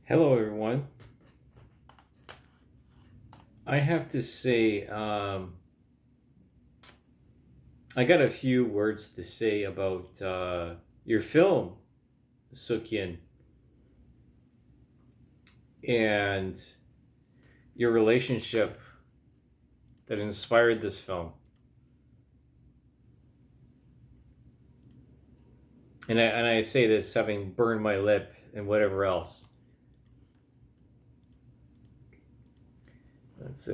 Hello, everyone. I have to say, I got a few words to say about your film, Sook-Yin, and your relationship that inspired this film. And I say this having burned my lip and whatever else. That's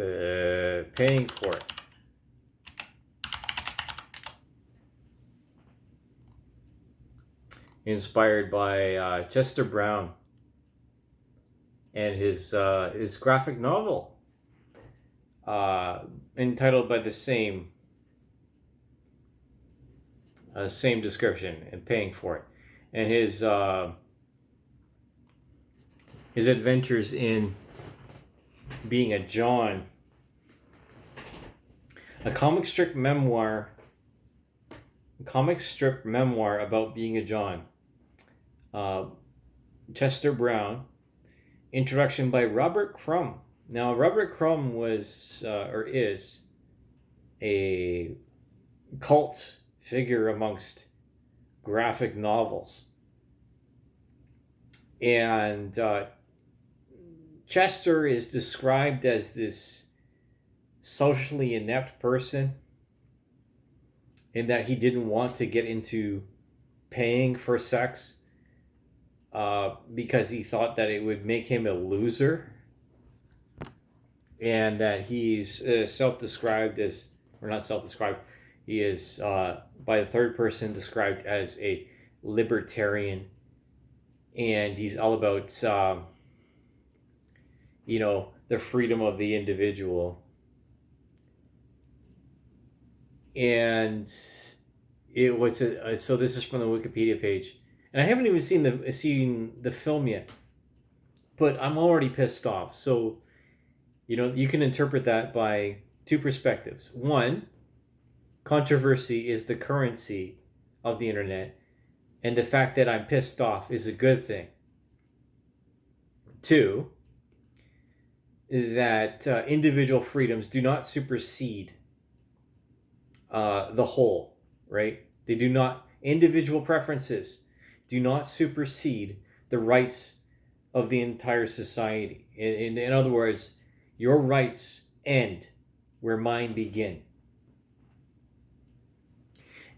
paying for it. Inspired by Chester Brown and his graphic novel entitled by the same description, and paying for it, and his adventures in being a John, a comic strip memoir about being a John. Chester Brown, introduction by Robert Crumb. Now, Robert Crumb was or is a cult figure amongst graphic novels, and Chester is described as this socially inept person in that he didn't want to get into paying for sex because he thought that it would make him a loser, and that he's self-described as, or not self-described, he is by the third person described as a libertarian, and he's all about the freedom of the individual. And it was so this is from the Wikipedia page, and I haven't even seen the film yet, but I'm already pissed off. So you can interpret that by two perspectives. One, controversy is the currency of the internet, and the fact that I'm pissed off is a good thing. Two, that individual freedoms do not supersede the whole, right? They do not, individual preferences do not supersede the rights of the entire society. In other words, your rights end where mine begin.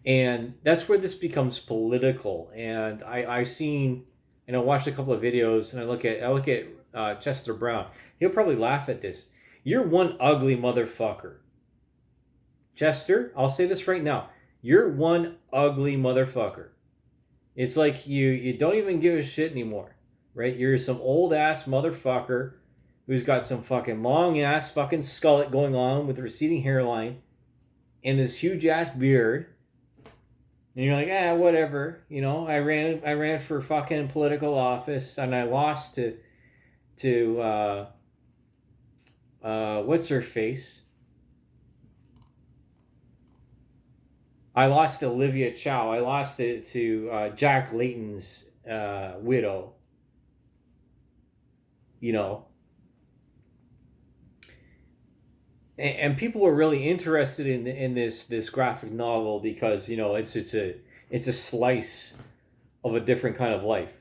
And that's where this becomes political. And I watched a couple of videos, and I look at Chester Brown. He'll probably laugh at this. You're one ugly motherfucker. Chester, I'll say this right now. You're one ugly motherfucker. It's like you don't even give a shit anymore, right? You're some old ass motherfucker who's got some fucking long ass fucking skullet going on with a receding hairline and this huge ass beard. And you're like, whatever. I ran for fucking political office, and I lost to what's her face? I lost to Olivia Chow. I lost it to Jack Layton's widow. And people were really interested in this graphic novel because it's a slice of a different kind of life.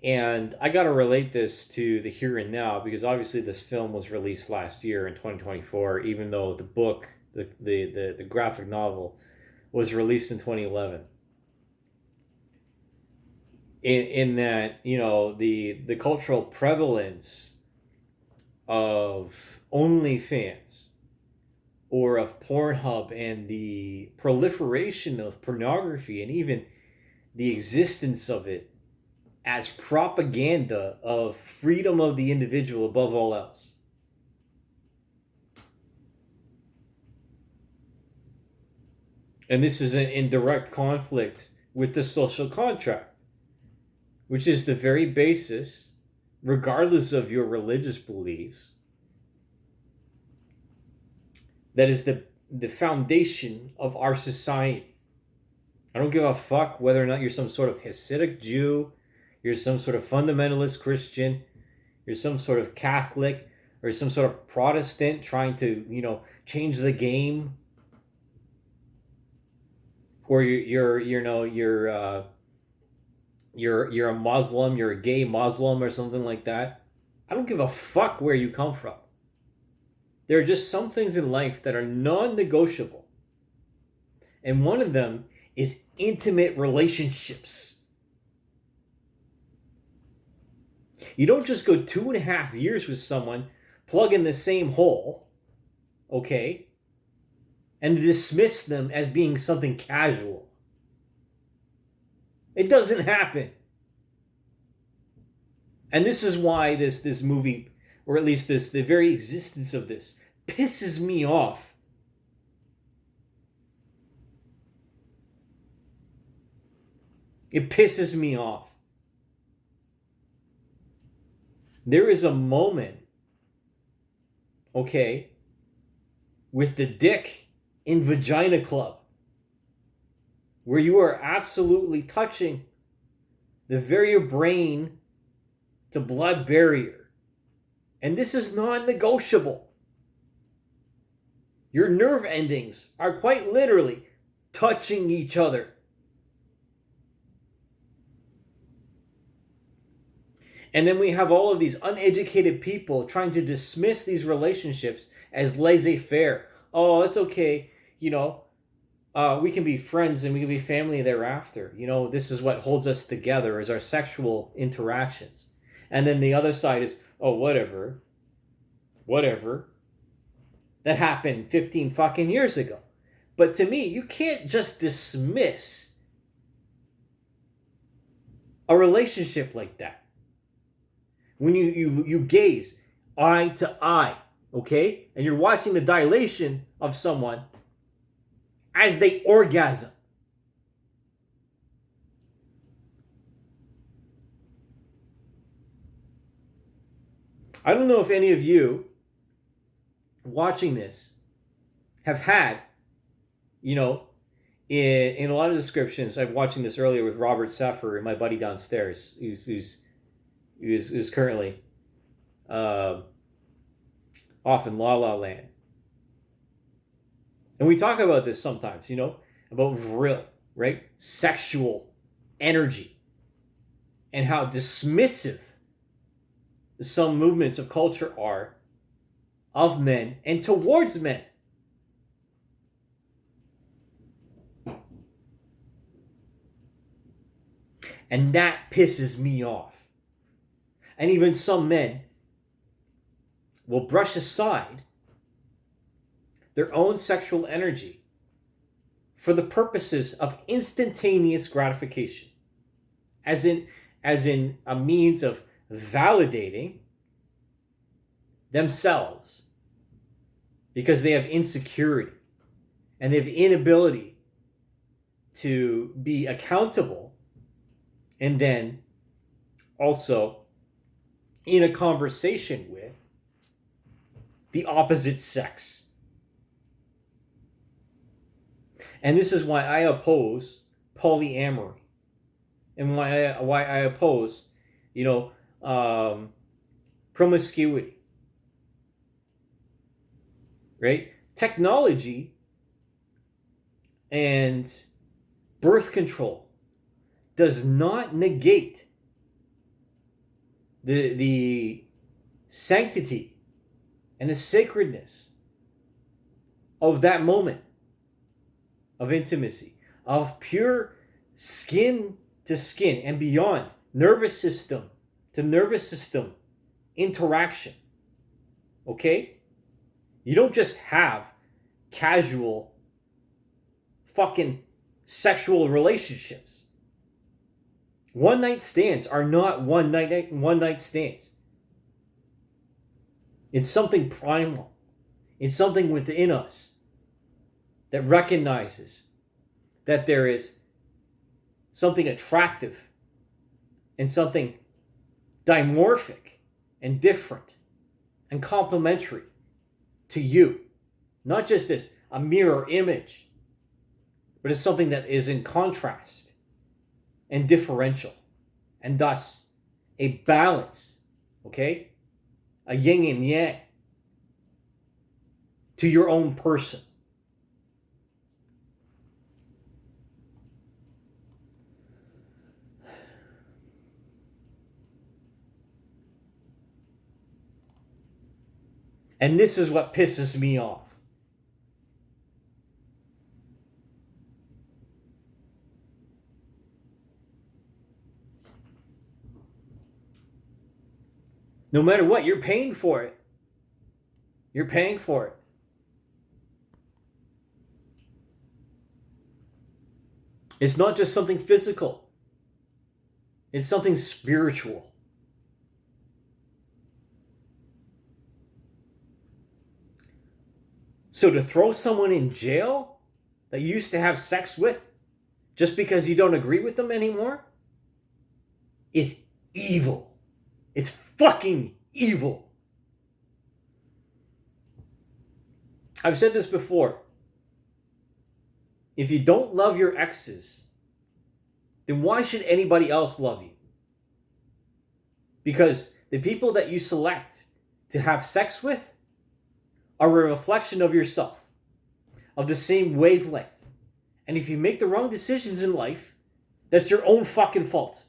And I got to relate this to the here and now, because obviously this film was released last year in 2024, even though the book, the graphic novel, was released in 2011. In that, the cultural prevalence of OnlyFans or of Pornhub, and the proliferation of pornography, and even the existence of it as propaganda of freedom of the individual above all else. And this is in direct conflict with the social contract, which is the very basis, regardless of your religious beliefs, that is the foundation of our society. I don't give a fuck whether or not you're some sort of Hasidic Jew, you're some sort of fundamentalist Christian, you're some sort of Catholic or some sort of Protestant trying to, change the game, or you're a Muslim, you're a gay Muslim or something like that. I don't give a fuck where you come from. There are just some things in life that are non-negotiable. And one of them is intimate relationships. You don't just go 2.5 years with someone, plug in the same hole, okay, and dismiss them as being something casual. It doesn't happen. And this is why this movie, or at least the very existence of this, pisses me off. It pisses me off. There is a moment, okay, with the Dick in Vagina Club, where you are absolutely touching the very brain to blood barrier. And this is non-negotiable. Your nerve endings are quite literally touching each other. And then we have all of these uneducated people trying to dismiss these relationships as laissez-faire. Oh, it's okay. We can be friends and we can be family thereafter. This is what holds us together, is our sexual interactions. And then the other side is, oh, whatever. That happened 15 fucking years ago. But to me, you can't just dismiss a relationship like that. When you gaze eye to eye, okay? And you're watching the dilation of someone as they orgasm. I don't know if any of you watching this have had, in a lot of descriptions, I'm watching this earlier with Robert Seffer and my buddy downstairs, who's currently off in La La Land. And we talk about this sometimes, about vril, right? Sexual energy. And how dismissive some movements of culture are of men and towards men. And that pisses me off. And even some men will brush aside their own sexual energy for the purposes of instantaneous gratification, as in a means of validating themselves, because they have insecurity and they have inability to be accountable, and then also in a conversation with the opposite sex. And this is why I oppose polyamory, and why I oppose, promiscuity. Right? Technology and birth control does not negate the sanctity and the sacredness of that moment of intimacy, of pure skin to skin and beyond, nervous system to nervous system interaction. Okay? You don't just have casual fucking sexual relationships. One night stands are not one night stands. It's something primal. It's something within us that recognizes that there is something attractive and something dimorphic and different and complementary to you. Not just as a mirror image, but as something that is in contrast and differential, and thus a balance, okay? a yin and yang to your own person. And this is what pisses me off. No matter what, you're paying for it. You're paying for it. It's not just something physical. It's something spiritual. So to throw someone in jail that you used to have sex with just because you don't agree with them anymore is evil. It's fucking evil. I've said this before. If you don't love your exes, then why should anybody else love you? Because the people that you select to have sex with are a reflection of yourself, of the same wavelength. And if you make the wrong decisions in life, that's your own fucking fault.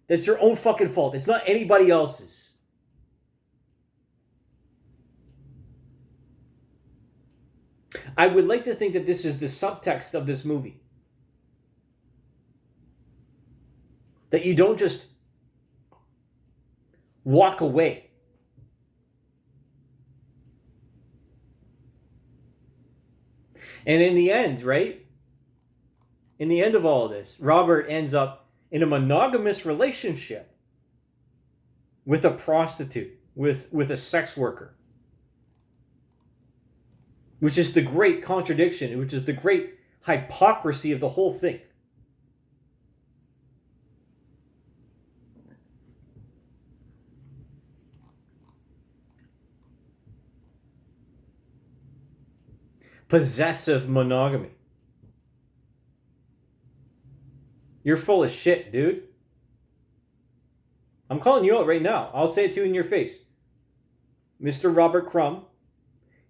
That's your own fucking fault. It's not anybody else's. I would like to think that this is the subtext of this movie. That you don't just walk away. And in the end, right? In the end of all of this, Robert ends up in a monogamous relationship with a prostitute, with a sex worker. Which is the great contradiction, which is the great hypocrisy of the whole thing. Possessive monogamy. You're full of shit, dude. I'm calling you out right now. I'll say it to you in your face. Mr. Robert Crumb,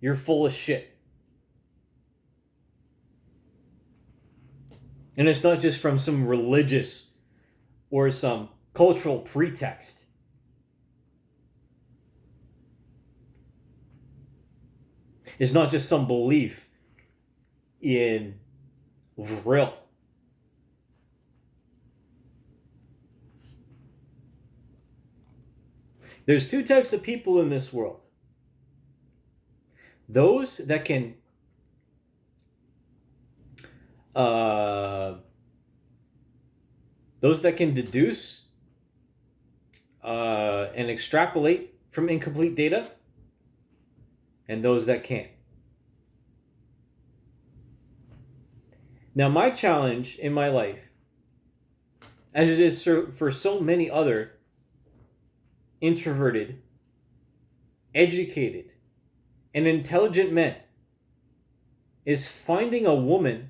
you're full of shit. And it's not just from some religious or some cultural pretext. It's not just some belief in vril. There's two types of people in this world. Those that can deduce and extrapolate from incomplete data, and those that can't. Now, my challenge in my life, as it is for so many other introverted, educated, and intelligent men, is finding a woman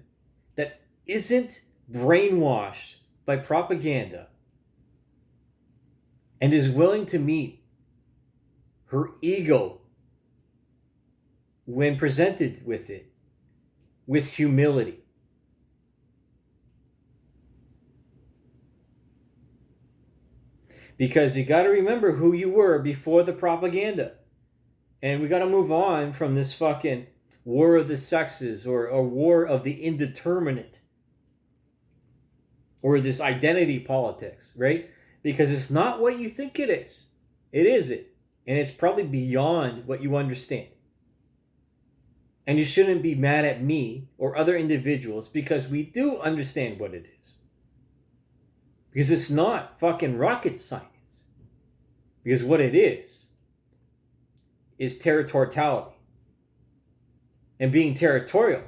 that isn't brainwashed by propaganda and is willing to meet her ego when presented with it with humility. Because you got to remember who you were before the propaganda. And we got to move on from this fucking war of the sexes or war of the indeterminate. Or this identity politics, right? Because it's not what you think it is. It isn't. And it's probably beyond what you understand. And you shouldn't be mad at me or other individuals because we do understand what it is. Because it's not fucking rocket science. Because what it is territoriality. And being territorial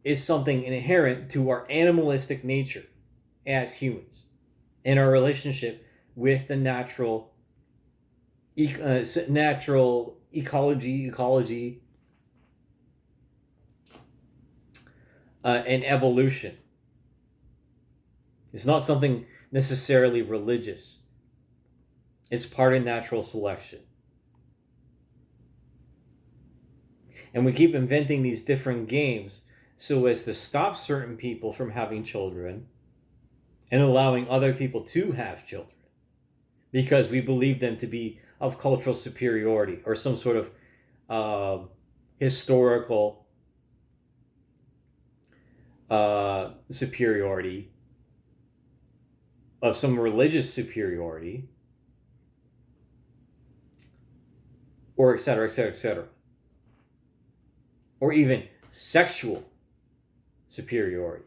is something inherent to our animalistic nature as humans. And our relationship with the natural ecology, and evolution. It's not something necessarily religious. It's part of natural selection. And we keep inventing these different games so as to stop certain people from having children and allowing other people to have children because we believe them to be of cultural superiority or some sort of historical superiority, of some religious superiority, or et cetera, et cetera, et cetera. Or even sexual superiority.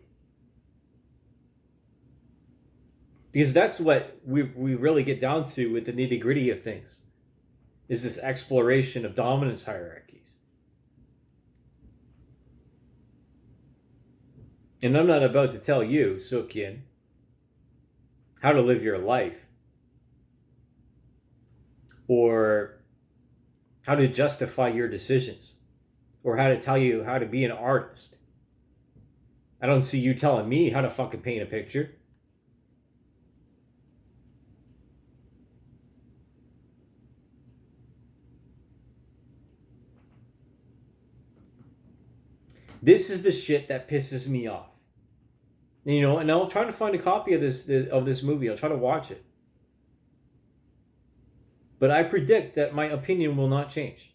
Because that's what we really get down to with the nitty-gritty of things, is this exploration of dominance hierarchies. And I'm not about to tell you, Sook-Yin, how to live your life or how to justify your decisions or how to tell you how to be an artist. I don't see you telling me how to fucking paint a picture. This is the shit that pisses me off. You know, and I'll try to find a copy of this movie. I'll try to watch it. But I predict that my opinion will not change.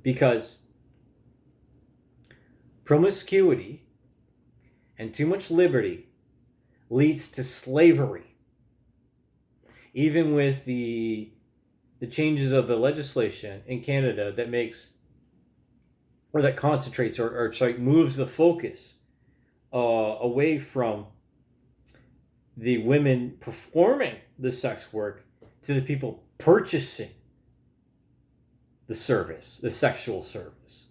Because promiscuity and too much liberty leads to slavery. Even with the changes of the legislation in Canada that makes, or that concentrates or moves the focus away from the women performing the sex work to the people purchasing the service, the sexual service.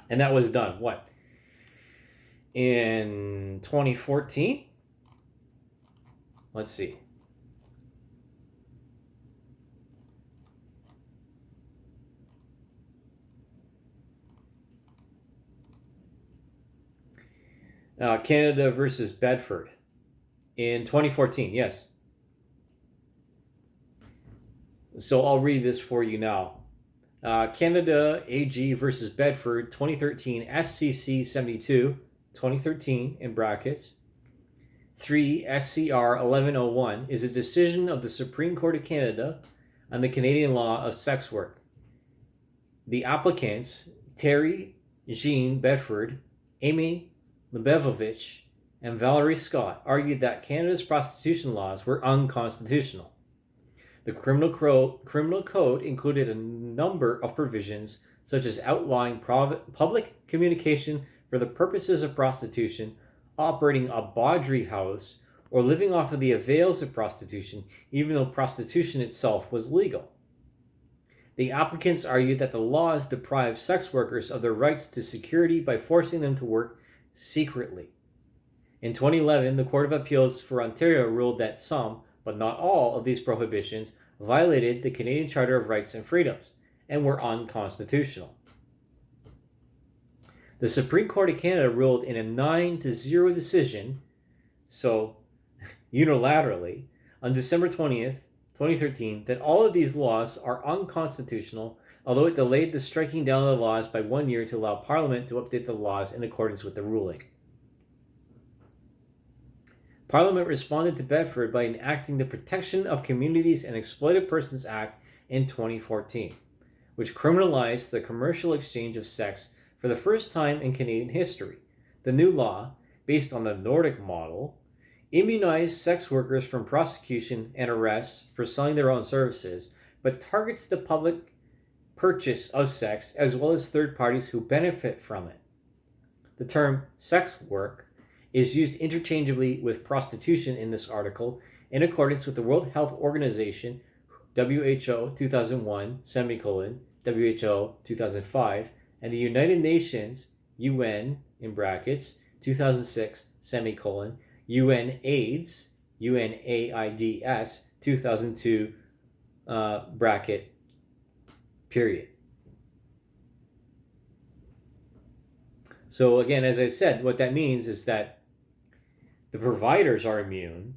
And that was done, what? In 2014? Let's see. Canada versus Bedford in 2014, yes. So I'll read this for you now. Canada AG versus Bedford 2013 SCC 72 2013 in brackets 3 SCR 1101 is a decision of the Supreme Court of Canada on the Canadian law of sex work. The applicants Terry Jean Bedford, Amy Lebovich, and Valerie Scott argued that Canada's prostitution laws were unconstitutional. The criminal code included a number of provisions such as outlawing public communication for the purposes of prostitution, operating a bawdry house, or living off of the avails of prostitution, even though prostitution itself was legal. The applicants argued that the laws deprive sex workers of their rights to security by forcing them to work secretly. In 2011, the Court of Appeals for Ontario ruled that some, but not all, of these prohibitions violated the Canadian Charter of Rights and Freedoms and were unconstitutional. The Supreme Court of Canada ruled in a 9-0 decision, so unilaterally, on December 20th, 2013, that all of these laws are unconstitutional, although it delayed the striking down of the laws by 1 year to allow Parliament to update the laws in accordance with the ruling. Parliament responded to Bedford by enacting the Protection of Communities and Exploited Persons Act in 2014, which criminalized the commercial exchange of sex for the first time in Canadian history. The new law, based on the Nordic model, immunized sex workers from prosecution and arrests for selling their own services, but targets the public purchase of sex as well as third parties who benefit from it. The term sex work is used interchangeably with prostitution in this article in accordance with the World Health Organization WHO 2001, WHO 2005, and the United Nations UN in brackets 2006, UN AIDS, UNAIDS 2002 bracket period. So again, as I said, what that means is that The providers are immune,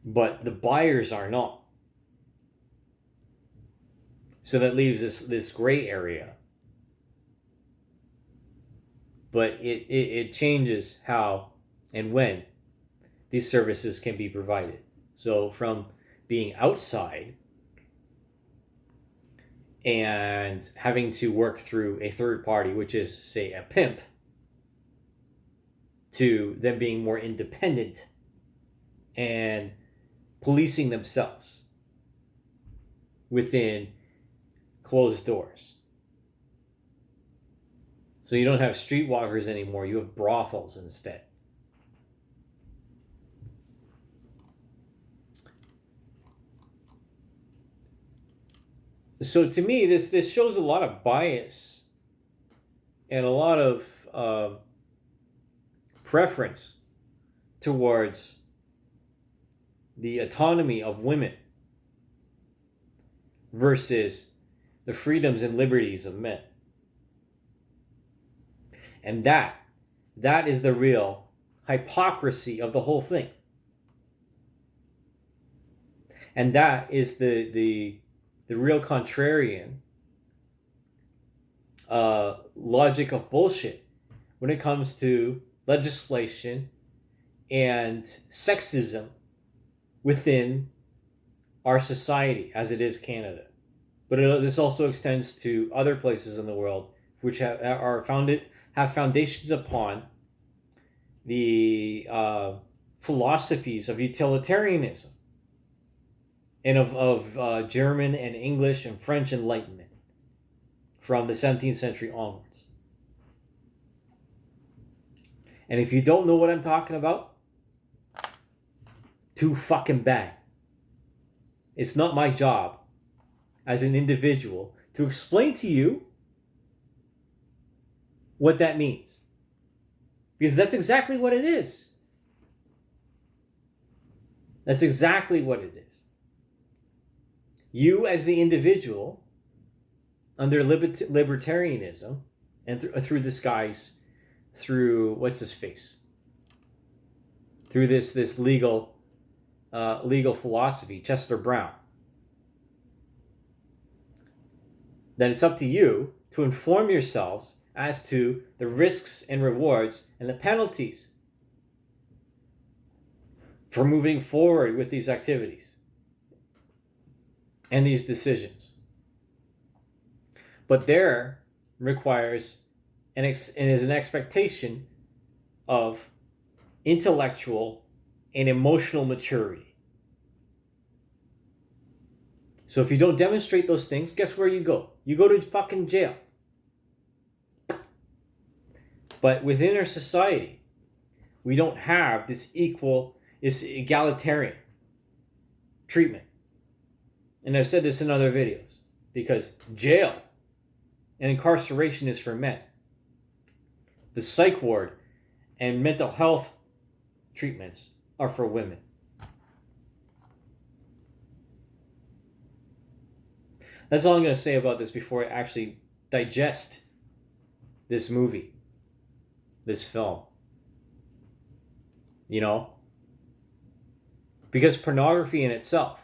but the buyers are not. So that leaves this gray area. But it changes how and when these services can be provided. So from being outside and having to work through a third party, which is, say, a pimp, to them being more independent and policing themselves within closed doors. So you don't have streetwalkers anymore, you have brothels instead. So to me, this shows a lot of bias and a lot of preference towards the autonomy of women versus the freedoms and liberties of men. And that is the real hypocrisy of the whole thing. And that is the real contrarian logic of bullshit when it comes to legislation and sexism within our society as it is Canada. But this also extends to other places in the world which have foundations upon the philosophies of utilitarianism and of German and English and French Enlightenment from the 17th century onwards. And if you don't know what I'm talking about, too fucking bad. It's not my job as an individual to explain to you what that means. Because that's exactly what it is. That's exactly what it is. You as the individual, under libertarianism, and through this guy's, through, what's his face? Through this legal philosophy, Chester Brown, that it's up to you to inform yourselves as to the risks and rewards and the penalties for moving forward with these activities and these decisions. But there requires and is an expectation of intellectual and emotional maturity. So if you don't demonstrate those things, guess where you go? You go to fucking jail. But within our society, we don't have this egalitarian treatment. And I've said this in other videos, because jail and incarceration is for men. The psych ward and mental health treatments are for women. That's all I'm going to say about this before I actually digest this movie, this film. You know? Because pornography in itself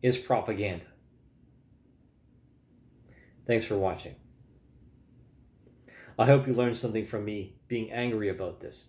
is propaganda. Thanks for watching. I hope you learned something from me being angry about this.